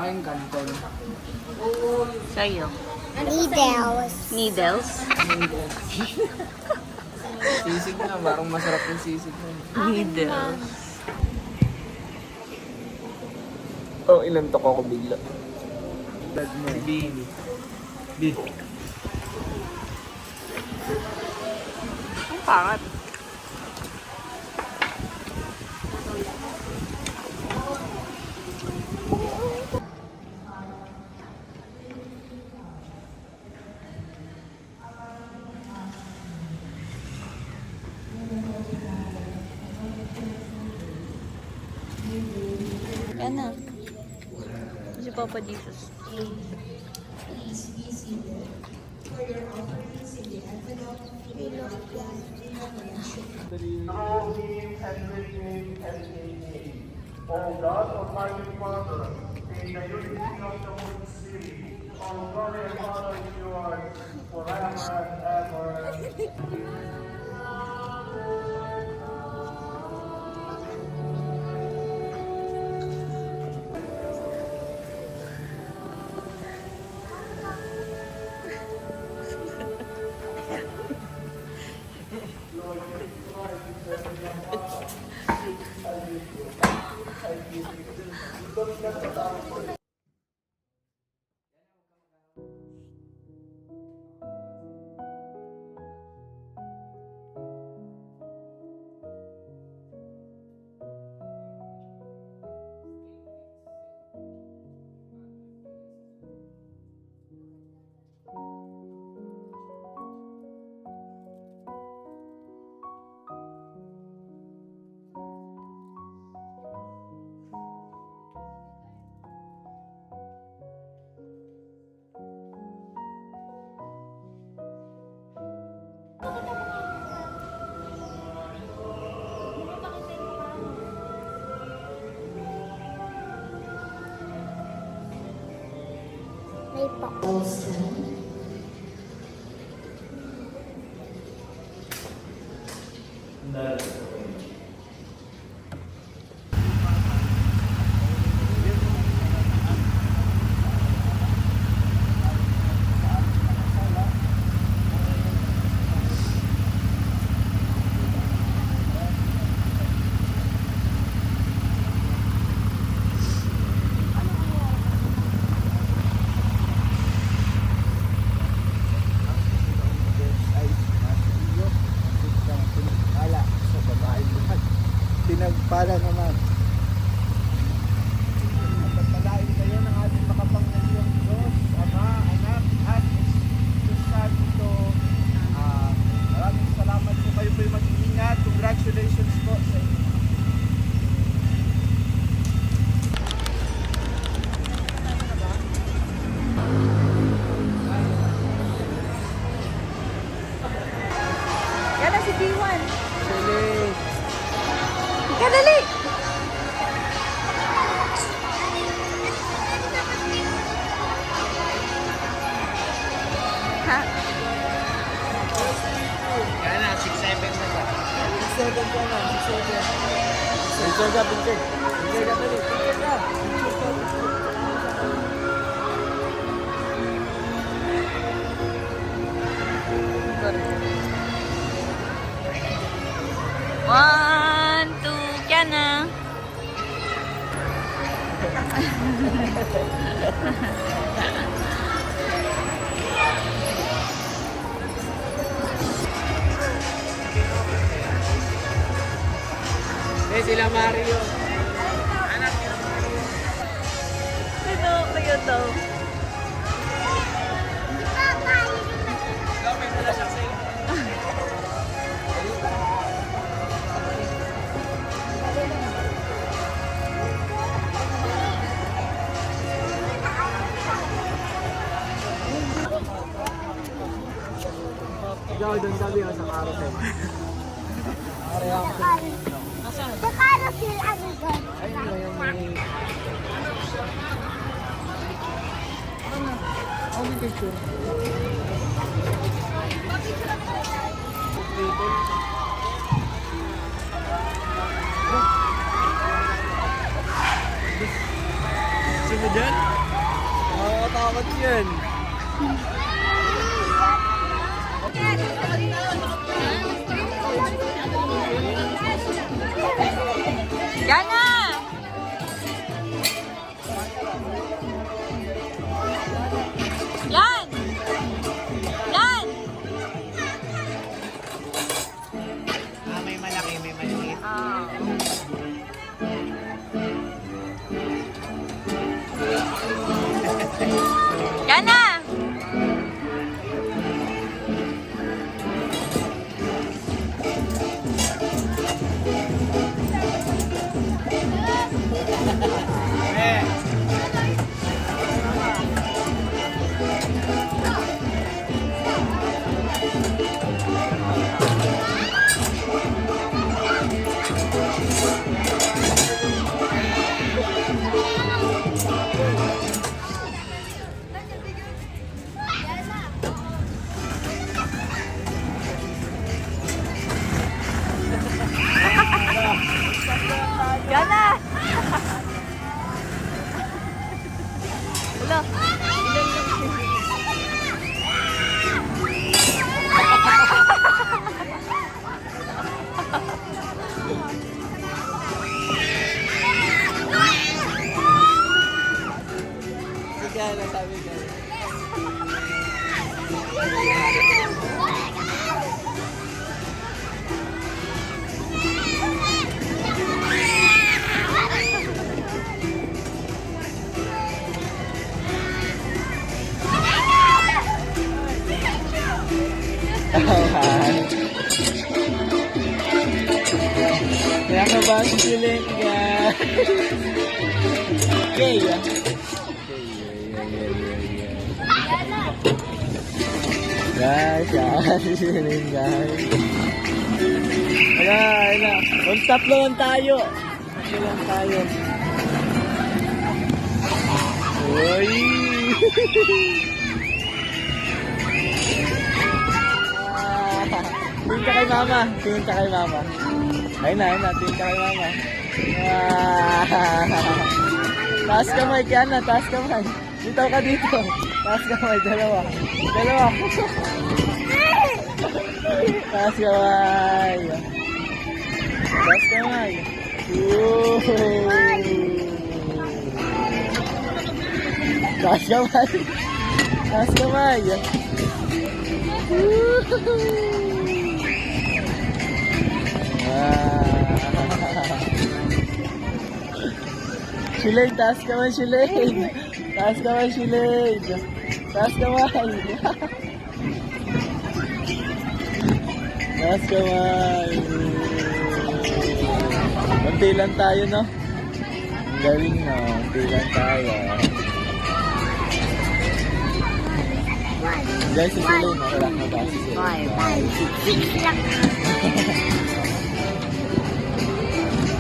akin, kanton. Sa'yo? Needles. Needles? Sisig na, parang masarap yung sisig na. Needles. Oh, inantok ako bigla. Dad mo eh. B. Ang pangat. Yan na. Si Papa Jesus. O God, Almighty Father, in the unity of the Holy Spirit, all glory and honor is yours forever and ever. May pa. Pinagpala naman. Pagpalain kayo ng ating makapangyarihang Diyos, Ama, Anak, at Espiritu Santo. Maraming salamat po, kayo po'y mag-iingat. Congratulations po sa inyo. Yan na si D1. Sulit. Kadali! Ha? Kaya na, 6-7 na ba? 6-7 ka na, 6-7. Picture ka, picture. Picture ka, picture ka. Picture ka. One, two, yan na. Sila Mario. Ito, kayo to. Ikaw doon kami sa carousel. Sa carousel ano doon? Ayun na yung may... Ano yung picture? Sino dyan? yun? Yana! Yan! Yan! May malaki, may maliit. Ah. Yana! Yana! Wala. Sige, nasabi ka. Kaya ka ba si Silenga? Okay. Guys, si Silenga. Wala. On top naman tayo. Tapos lang tayo. Uy! Tingin ka kay mama. Tingin ka kay mama. Ayun na. Tingin ka kay mama. Taas kamay, Kiana. Taas kamay. Dito ka dito. Taas kamay. Dalawa. Taas kamay. Taas kamay. Taas kamay. Taas kamay. Shulaid, taas kamay, Shulaid. Taas kamay, Shulaid. Taas kamay. Taas kamay. Kunti lang tayo, no? Galing, no? Kunti lang tayo. Guys, si Shulaid, wala na ba si Shulaid?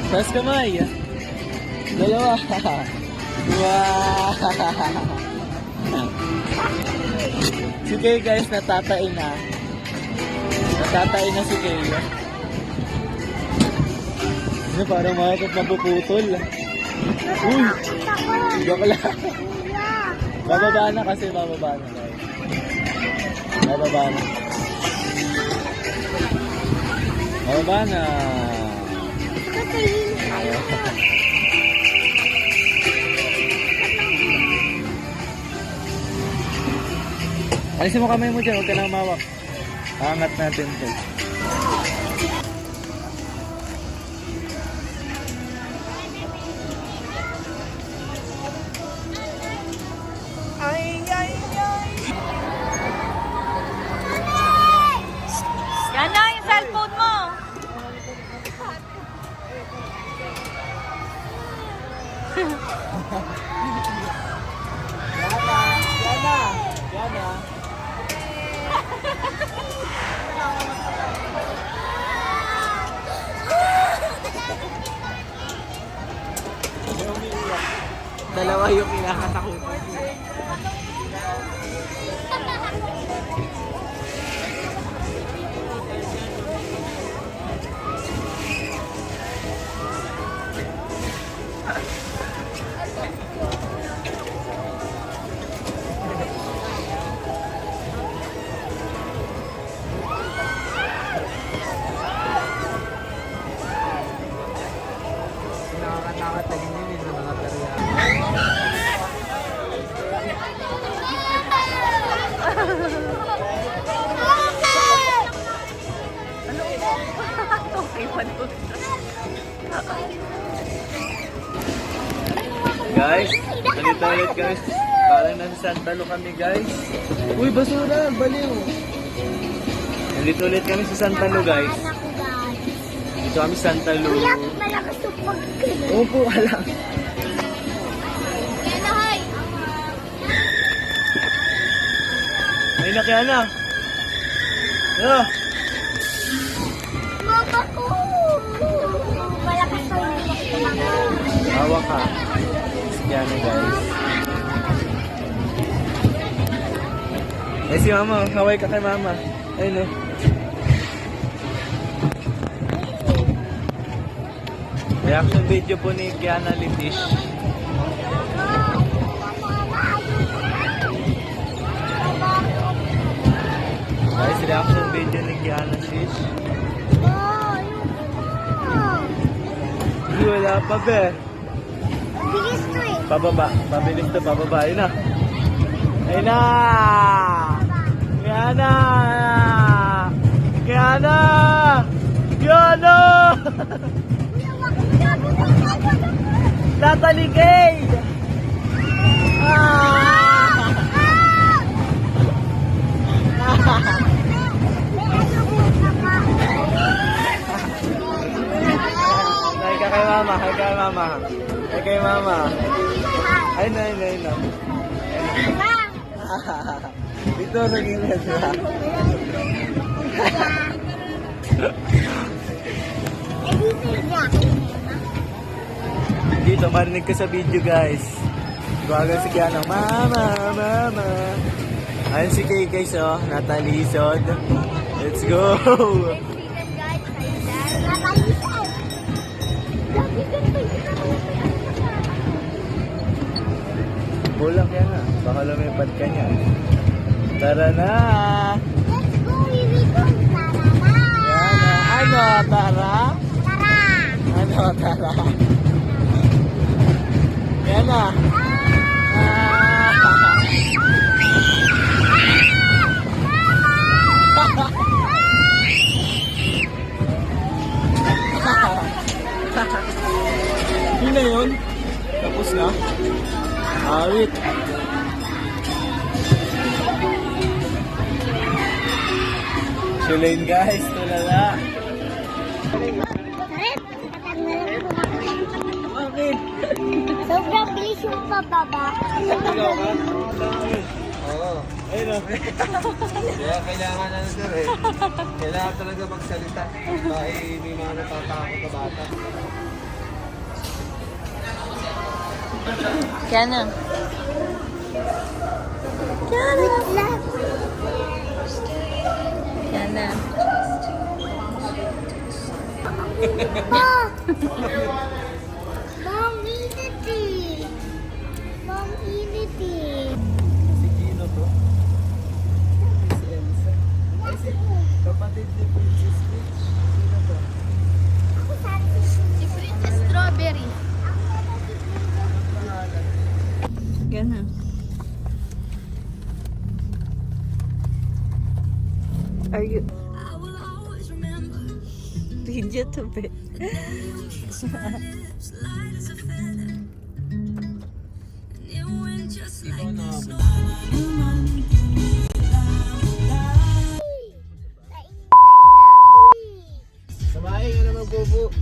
Taas kamay. Dalawa. Wow. Si Kay, guys, natatain na. Natatain na si Kay. Ano, parang mapuputol. Uy! Joke lang. Bababa na kasi, bababa na. Bababa na. Bababa na. Alisin mo kamay mo dyan, huwag ka na umawak. Angat natin ito. Yana, yung cellphone mo! Yana. Dalawa yung kinakatakutan. Guys, nandito ulit guys. Parang nasa Santa Lu kami guys. Uy, basura! Baliw! Nandito ulit kami sa Santa Lu guys. Anak ko, guys. Dito kami sa Santa Lu. Kuya, malakas yung pagkano. Opo, alam. Ay, nakiana. Yeah. Mama ko! Malakas yung pagkano. Hawa ka. Yan guys. Eh si mama, haway ka kay mama. Ayun oh. Reaction video po ni Kiana Litish. Guys, reaction video ni Kiana Shish. Hindi, wala pa be. Bilis to eh. Pababa, pabilis to, pababa. Ayun na. Ayun na! Kiana! Kiana! Kiana! Nataligay! Ah! Hi ka kay mama, hi kay mama. Hi kay mama. Ay na, ay na, ay na. Dito naging nasa. Dito, marinig ka sa video guys. Bagal si Kiana. Mama, mama. Ayun si Kay guys oh, natalisod. Let's go! Kulang yan ha. Baka lumipad ka niya. Tara na! Let's go, Wiwi ko. Tara na. Yan na. Ano, tara? Tara. Ano, tara? Yan na. Yun na yun. Tapos na. Awit. Shulain guys, tulala. Karet, tatanggalan ko na. Bakit? Sobrang bilis yung pababa. Ikaw ka? Oo. Ayun o. Kaya kailangan na sir eh. Kailangan talaga magsalita. Dahil may mga natatakot na bata. Kiana. Wait lang. Kiana. Pa! Mom, init eh. Mom, init eh. Si Gino to. Si Elsa. Ay si kapatid ni Princess Peach. Sino to? Ako sabi Si Princess Strawberry. Kiana. Are you... Video to be. Ikaw na. Samahin ka naman, Bobo.